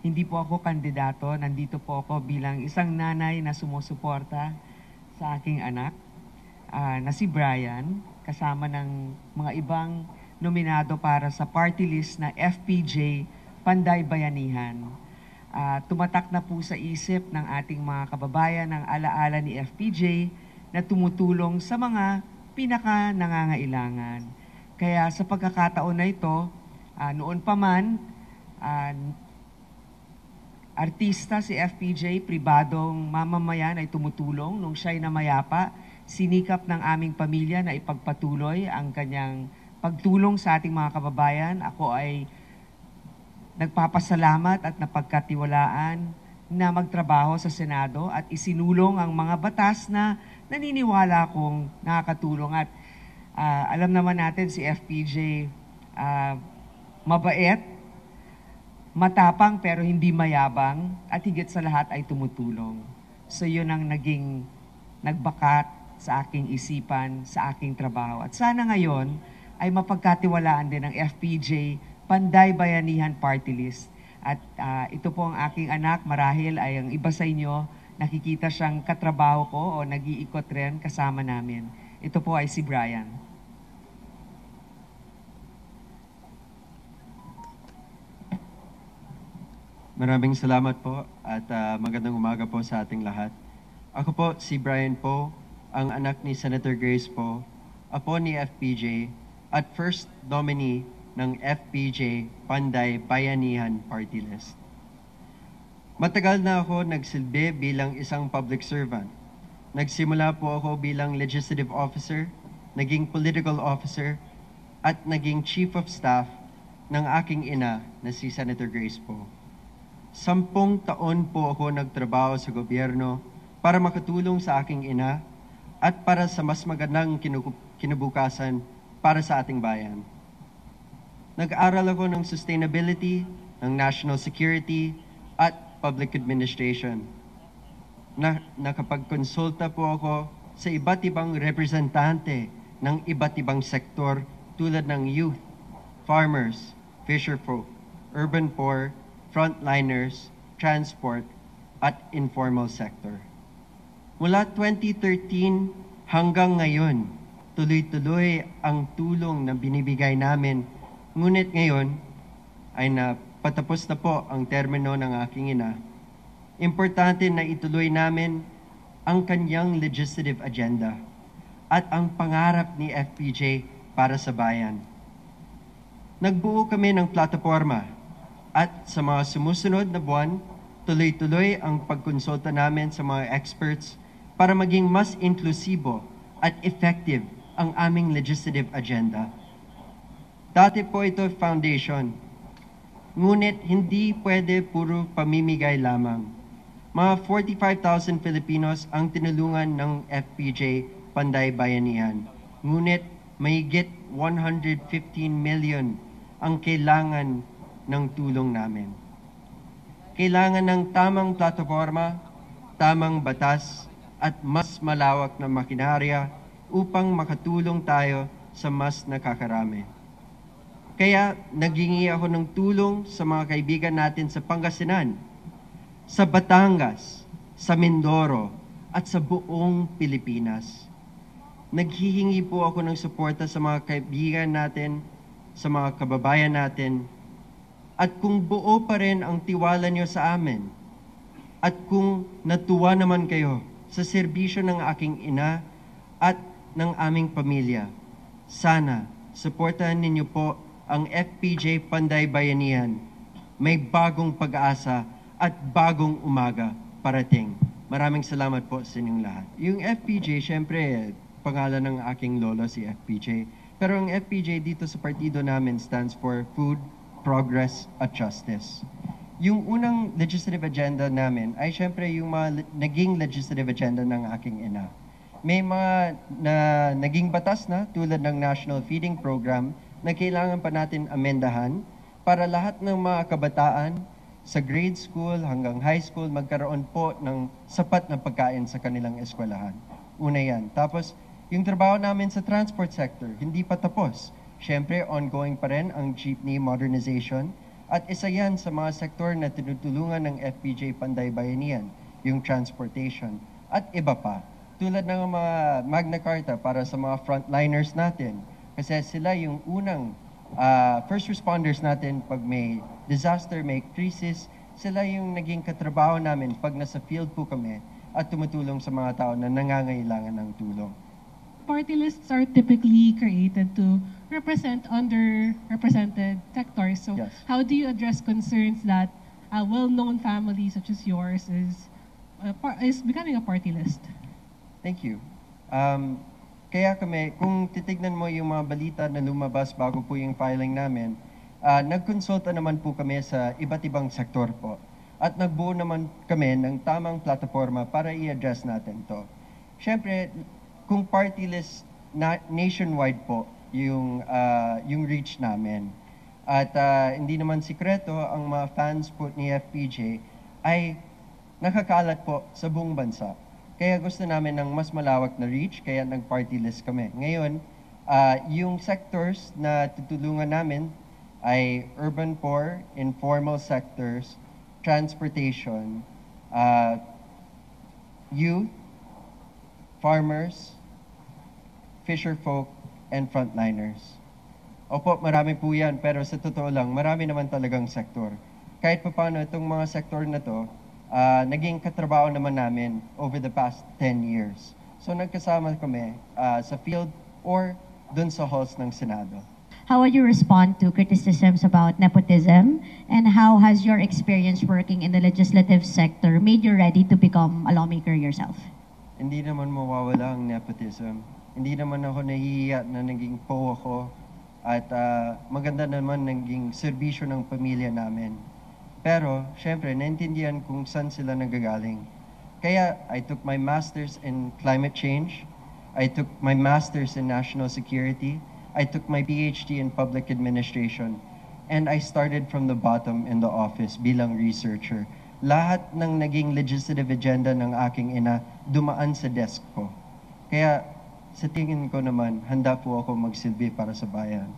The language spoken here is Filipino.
Hindi po ako kandidato, nandito po ako bilang isang nanay na sumusuporta sa aking anak na si Brian, kasama ng mga ibang nominado para sa party list na FPJ Panday Bayanihan. Tumatak na po sa isip ng ating mga kababayan ang alaala ni FPJ na tumutulong sa mga pinaka nangangailangan. Kaya sa pagkakataon na ito, noon pa man, artista si FPJ, pribadong mamamayan ay tumutulong nung siya'y namayapa. Sinikap ng aming pamilya na ipagpatuloy ang kanyang pagtulong sa ating mga kababayan. Ako ay nagpapasalamat at napagkatiwalaan na magtrabaho sa Senado at isinulong ang mga batas na naniniwala kong nakakatulong. At alam naman natin si FPJ mabait, matapang pero hindi mayabang, at higit sa lahat ay tumutulong. So yun ang naging nagbakat sa aking isipan, sa aking trabaho. At sana ngayon ay mapagkatiwalaan din ng FPJ Panday Bayanihan Party List. At ito po ang aking anak, marahil ay ang iba sa inyo, nakikita siyang katrabaho ko o nag-iikot rin kasama namin. Ito po ay si Brian. Maraming salamat po at magandang umaga po sa ating lahat. Ako po si Brian po, ang anak ni Senator Grace po, apo ni FPJ at first nominee ng FPJ Panday Bayanihan Party List. Matagal na ako nagsilbi bilang isang public servant. Nagsimula po ako bilang legislative officer, naging political officer, at naging chief of staff ng aking ina na si Senator Grace po. 10 taon po ako nagtrabaho sa gobyerno para makatulong sa aking ina at para sa mas magandang kinabukasan para sa ating bayan. Nag-aral ako ng sustainability, ng national security, at public administration. Nakapagkonsulta po ako sa iba't ibang representante ng iba't ibang sektor tulad ng youth, farmers, fisherfolk, urban poor, frontliners, transport, at informal sector. Mula 2013 hanggang ngayon, tuloy-tuloy ang tulong na binibigay namin. Ngunit ngayon ay patapos na po ang termino ng aking ina. Importante na ituloy namin ang kanyang legislative agenda at ang pangarap ni FPJ para sa bayan. Nagbuo kami ng plataforma at sa mga sumusunod na buwan, tuloy-tuloy ang pagkonsulta namin sa mga experts para maging mas inklusibo at effective ang aming legislative agenda. Dati po ito foundation, ngunit hindi pwede puro pamimigay lamang. Mga 45,000 Filipinos ang tinulungan ng FPJ Panday Bayanihan, ngunit mahigit 115 million ang kailangan ng tulong namin. Kailangan ng tamang plataforma, tamang batas, at mas malawak na makinarya upang makatulong tayo sa mas nakakarami. Kaya naghingi ako ng tulong sa mga kaibigan natin sa Pangasinan, sa Batangas, sa Mindoro, at sa buong Pilipinas. Naghihingi po ako ng suporta sa mga kaibigan natin, sa mga kababayan natin, at kung buo pa rin ang tiwala niyo sa amin, at kung natuwa naman kayo sa serbisyo ng aking ina at ng aming pamilya, sana suportahan ninyo po ang FPJ Panday Bayanihan. May bagong pag-asa at bagong umaga parating. Maraming salamat po sa inyong lahat. Yung FPJ, syempre, pangalan ng aking lolo si FPJ. Pero ang FPJ dito sa partido namin stands for Food, Progress at Justice. Yung unang legislative agenda namin ay syempre yung mga naging legislative agenda ng aking ina. May mga naging batas na tulad ng National Feeding Program na kailangan pa natin amendahan para lahat ng mga kabataan sa grade school hanggang high school magkaroon po ng sapat na pagkain sa kanilang eskwelahan. Una yan. Tapos, yung trabaho namin sa transport sector, hindi pa tapos. Siyempre, ongoing pa rin ang jeepney modernization At isa yan sa mga sektor na tinutulungan ng FPJ Panday Bayanihan, yung transportation, at iba pa. Tulad ng mga Magna Carta para sa mga frontliners natin. Kasi sila yung unang first responders natin pag may disaster, may crisis, sila yung naging katrabaho namin pag nasa field po kami at tumutulong sa mga tao na nangangailangan ng tulong. Party lists are typically created to represent underrepresented sectors. So Yes. how do you address concerns that a well-known family such as yours is becoming a party list? Thank you. Kaya kami, kung titignan mo yung mga balita na lumabas bago po yung filing namin, nagkonsulta naman po kami sa iba't ibang sektor po. At nagbuo naman kami ng tamang plataforma para i-address natin to. Siyempre, kung party list nationwide po yung reach namin. At hindi naman sikreto, ang mga fans po ni FPJ ay nakakalat po sa buong bansa. Kaya gusto namin ng mas malawak na reach, kaya nag-party list kami. Ngayon, yung sectors na tutulungan namin ay urban poor, informal sectors, transportation, youth, farmers, fisherfolk, and frontliners. Opo, marami po yan, pero sa totoo lang, marami naman talagang sektor. Kahit pa paano, itong mga sektor na to, naging katrabaho naman namin over the past 10 years. So nagkasama kami sa field or dun sa halls ng Senado. How would you respond to criticisms about nepotism, and how has your experience working in the legislative sector made you ready to become a lawmaker yourself? Hindi naman mawawala ang nepotism. Hindi naman ako nahihiya na naging po ako at maganda naman naging serbisyo ng pamilya namin. Pero, syempre, naintindihan kung saan sila nagagaling. Kaya, I took my master's in climate change. I took my master's in national security. I took my PhD in public administration. And I started from the bottom in the office bilang researcher. Lahat ng naging legislative agenda ng aking ina dumaan sa desk ko. Kaya, sa tingin ko naman, handa po ako magsilbi para sa bayan.